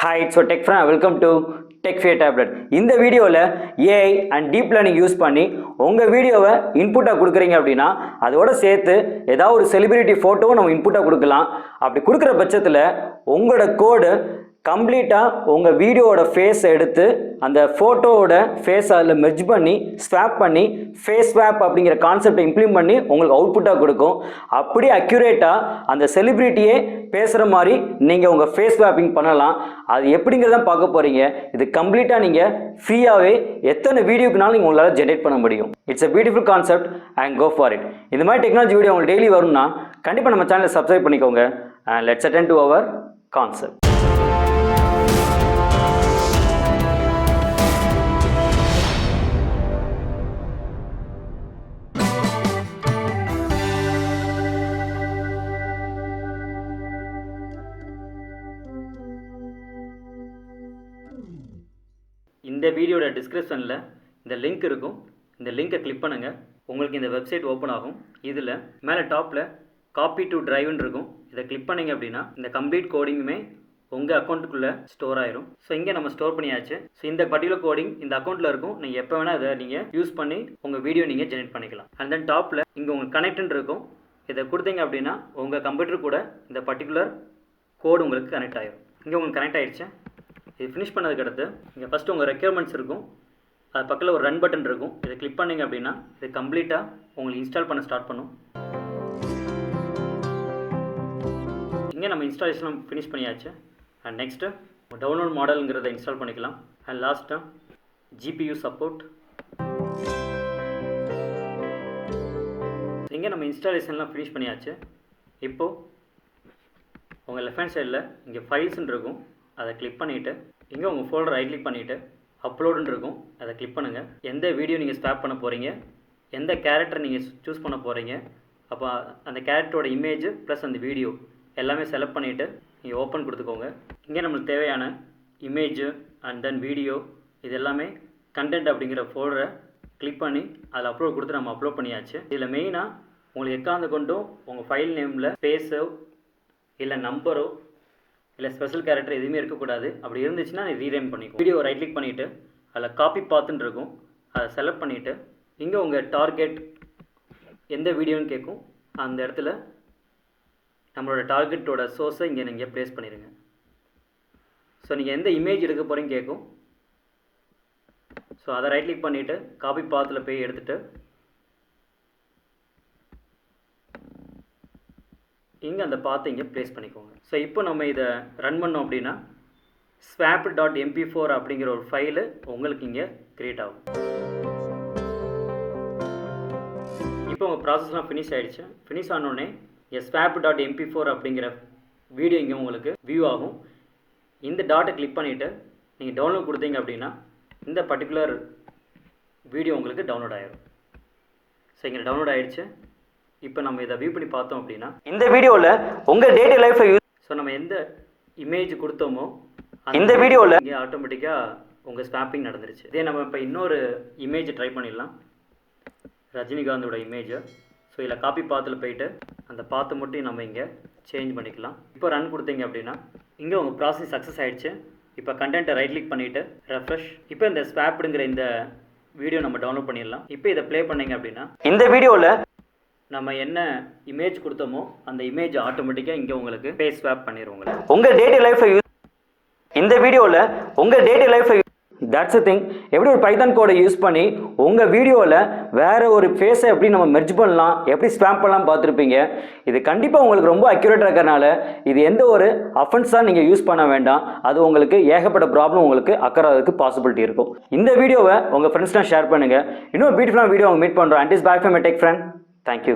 Hi, it's Tech Friend. Welcome to Deepfake tablet. இந்த வீடியோவில் AI and deep learning use பண்ணி உங்கள் வீடியோவை இன்புட்டாக கொடுக்குறீங்க அப்படின்னா அதோட சேர்த்து ஏதாவது ஒரு செலிபிரிட்டி ஃபோட்டோவும் நம்ம இன்புட்டாக கொடுக்கலாம். அப்படி கொடுக்குற பட்சத்தில் உங்களோட கோடு கம்ப்ளீட்டாக உங்கள் வீடியோவோட ஃபேஸை எடுத்து அந்த ஃபோட்டோவோட ஃபேஸ் அதில் மெர்ஜ் பண்ணி ஸ்வாப் பண்ணி ஃபேஸ் ஸ்வாப் அப்படிங்கிற கான்செப்டை இம்ப்ளிமெண்ட் பண்ணி உங்களுக்கு அவுட்புட்டாக கொடுக்கும். அப்படி அக்யூரேட்டாக அந்த செலிபிரிட்டியே பேசுகிற மாதிரி நீங்கள் உங்கள் ஃபேஸ் ஸ்வாப்பிங் பண்ணலாம். அது எப்படிங்கிறதான் பார்க்க போகிறீங்க. இது கம்ப்ளீட்டாக நீங்கள் ஃப்ரீயாகவே எத்தனை வீடியோக்குனாலும் நீங்கள் உங்களால் ஜென்ரேட் பண்ண முடியும். It's a beautiful concept and go for it. இந்த மாதிரி டெக்னாலஜி வீடியோ உங்களுக்கு டெய்லி வரும்னா கண்டிப்பாக நம்ம சேனலை சப்ஸ்கிரைப் பண்ணிக்கோங்க. And let's attend to our concept. இந்த வீடியோட டிஸ்கிரிப்ஷனில் இந்த லிங்க் இருக்கும். இந்த லிங்கை கிளிக் பண்ணுங்கள். உங்களுக்கு இந்த வெப்சைட் ஓப்பன் ஆகும். இதில் மேலே டாப்பில் காப்பி டு டிரைவ்னு இருக்கும். இதை கிளிக் பண்ணிங்க அப்படின்னா இந்த கம்ப்ளீட் கோடிங்குமே உங்கள் அக்கௌண்ட்டுக்குள்ளே ஸ்டோர் ஆயிரும். ஸோ இங்கே நம்ம ஸ்டோர் பண்ணியாச்சு. ஸோ இந்த பர்டிகுலர் கோடிங் இந்த அக்கௌண்ட்டில் இருக்கும். நீங்கள் எப்போ வேணால் அதை நீங்கள் யூஸ் பண்ணி உங்கள் வீடியோ நீங்கள் ஜெனரேட் பண்ணிக்கலாம். அண்ட் தென் டாப்பில் இங்கே உங்களுக்கு கனெக்ட்னு இருக்கும். இதை கொடுத்தீங்க அப்படின்னா உங்கள் கம்ப்யூட்டர் கூட இந்த பர்டிகுலர் கோடு உங்களுக்கு கனெக்ட் ஆகிடும். இங்கே உங்களுக்கு கனெக்ட் ஆகிடுச்சு. இது ஃபினிஷ் பண்ணதுக்கு அடுத்து இங்கே ஃபஸ்ட்டு உங்கள் ரெக்யர்மெண்ட்ஸ் இருக்கும். அது பக்கத்தில் ஒரு ரன் பட்டன் இருக்கும். இதை கிளிக் பண்ணிங்க அப்படின்னா இது கம்ப்ளீட்டாக உங்களுக்கு இன்ஸ்டால் பண்ண ஸ்டார்ட் பண்ணும். இங்கே நம்ம இன்ஸ்டாலேஷன் ஃபினிஷ் பண்ணியாச்சு. அண்ட் நெக்ஸ்ட்டு டவுன்லோட் மாடலுங்கிறத இன்ஸ்டால் பண்ணிக்கலாம். And last GPU support. இங்கே நம்ம இன்ஸ்டாலேஷன்லாம் ஃபினிஷ் பண்ணியாச்சு. இப்போது உங்கள் லெஃப்ட் ஹேண்ட் சைடில் இங்கே ஃபைல்ஸ்ன்னு இருக்கும். அதை கிளிக் பண்ணிவிட்டு இங்கே உங்கள் ஃபோல்டர் ரைட் கிளிக் பண்ணிவிட்டு அப்லோடுன்னு இருக்கும். அதை கிளிக் பண்ணுங்கள். எந்த வீடியோ நீங்கள் ஸ்டாப் பண்ண போகிறீங்க, எந்த கேரக்டர் நீங்கள் சூஸ் பண்ண போகிறீங்க, அப்போ அந்த கேரக்டரோட இமேஜ் ப்ளஸ் அந்த வீடியோ எல்லாமே செலக்ட் பண்ணிவிட்டு நீங்கள் ஓப்பன் கொடுத்துக்கோங்க. இங்கே நம்மளுக்கு தேவையான இமேஜு அண்ட் தென் வீடியோ இது எல்லாமே கண்டென்ட் அப்படிங்கிற ஃபோல்டரை கிளிக் பண்ணி அதில் அப்லோட் கொடுத்து நம்ம அப்லோட் பண்ணியாச்சு. இதில் மெயினாக உங்களுக்கு எக்காந்து கொண்டும் உங்கள் ஃபைல் நேமில் ஸ்பேஸோ இல்லை நம்பரோ இல்லை ஸ்பெஷல் கேரக்டர் எதுவுமே இருக்கக்கூடாது. அப்படி இருந்துச்சுன்னா நீ ரீரைம் பண்ணிக்கோ. வீடியோ ரைட் கிளிக் பண்ணிவிட்டு அதில் காப்பி பாத்துன்னு இருக்கும். அதை செலக்ட் பண்ணிவிட்டு இங்கே உங்கள் டார்கெட் எந்த வீடியோன்னு கேட்கும். அந்த இடத்துல நம்மளோட டார்கெட்டோட சோர்ஸை இங்கே நீங்கள் ப்ளேஸ் பண்ணிடுங்க. ஸோ நீங்கள் எந்த இமேஜ் எடுக்க போகிறீங்க கேட்கும். ஸோ அதை ரைட் கிளிக் பண்ணிவிட்டு காப்பி பாத்தில் போய் எடுத்துகிட்டு இங்கே அந்த பார்த்து இங்கே ப்ளேஸ் பண்ணிக்கோங்க. ஸோ இப்போ நம்ம இதை ரன் பண்ணோம் அப்படின்னா swap.mp4 அப்படிங்கிற ஒரு ஃபைலு உங்களுக்கு இங்கே க்ரியேட் ஆகும். இப்போ உங்கள் ப்ராசஸ்லாம் ஃபினிஷ் ஆகிடுச்சு. ஃபினிஷ் ஆனோடனே இங்கே swap.mp4 அப்படிங்கிற வீடியோ இங்கே உங்களுக்கு வியூ ஆகும். இந்த டாட்டை கிளிக் பண்ணிவிட்டு நீங்கள் டவுன்லோட் கொடுத்தீங்க அப்படின்னா இந்த பர்டிகுலர் வீடியோ உங்களுக்கு டவுன்லோட் ஆகிடும். ஸோ இங்கே டவுன்லோட் ஆகிடுச்சு. இப்போ நம்ம இதை வியூ பண்ணி பார்த்தோம் அப்படின்னா இந்த வீடியோவில் உங்கள் டே டு லைஃப்பை ஸோ நம்ம எந்த இமேஜ் கொடுத்தோமோ இந்த வீடியோவில் இங்கே ஆட்டோமேட்டிக்காக உங்கள் ஸ்வாப்பிங் நடந்துருச்சு. இதே நம்ம இப்போ இன்னொரு இமேஜ் ட்ரை பண்ணிடலாம். ரஜினிகாந்தோட இமேஜை ஸோ இதில் காப்பி பாத்தில் போயிட்டு அந்த பாத்து மட்டும் நம்ம இங்கே சேஞ்ச் பண்ணிக்கலாம். இப்போ ரன் கொடுத்தீங்க அப்படின்னா இங்கே உங்கள் ப்ராசஸ் சக்ஸஸ் ஆகிடுச்சு. இப்போ கண்டென்ட்டை ரைட் கிளிக் பண்ணிவிட்டு ரெஃப்ரெஷ். இப்போ இந்த ஸ்வாப்டுங்கிற இந்த வீடியோ நம்ம டவுன்லோட் பண்ணிடலாம். இப்போ இதை ப்ளே பண்ணிங்க அப்படின்னா இந்த வீடியோவில் நம்ம என்ன இமேஜ் கொடுத்தோமோ அந்த இமேஜ் ஆட்டோமேட்டிக்காக இங்கே உங்களுக்கு ஃபேஸ் ஸ்வாப் பண்ணிடுவோங்க. உங்கள் டே டு லைஃப்பை இந்த வீடியோவில் உங்கள் டே டு லைஃப்பை தட்ஸ் திங் எப்படி ஒரு பைத்தான் கோடை யூஸ் பண்ணி உங்கள் வீடியோவில் வேறு ஒரு ஃபேஸை எப்படி நம்ம மெர்ஜ் பண்ணலாம், எப்படி ஸ்வாப் பண்ணலாம் பார்த்துருப்பீங்க. இது கண்டிப்பாக உங்களுக்கு ரொம்ப அக்யூரேட்டாக இருக்கிறனால இது எந்த ஒரு அஃபென்ஸாக நீங்கள் யூஸ் பண்ண வேண்டாம். அது உங்களுக்கு ஏகப்பட்ட ப்ராப்ளம் உங்களுக்கு அக்கறதுக்கு பாசிபிலிட்டி இருக்கும். இந்த வீடியோவை உங்கள் ஃப்ரெண்ட்ஸ்லாம் ஷேர் பண்ணுங்கள். இன்னும் பியூட்டிஃபுல்லான வீடியோ அவங்க மீட் பண்ணுறோம். And is back from my tech friend. Thank you.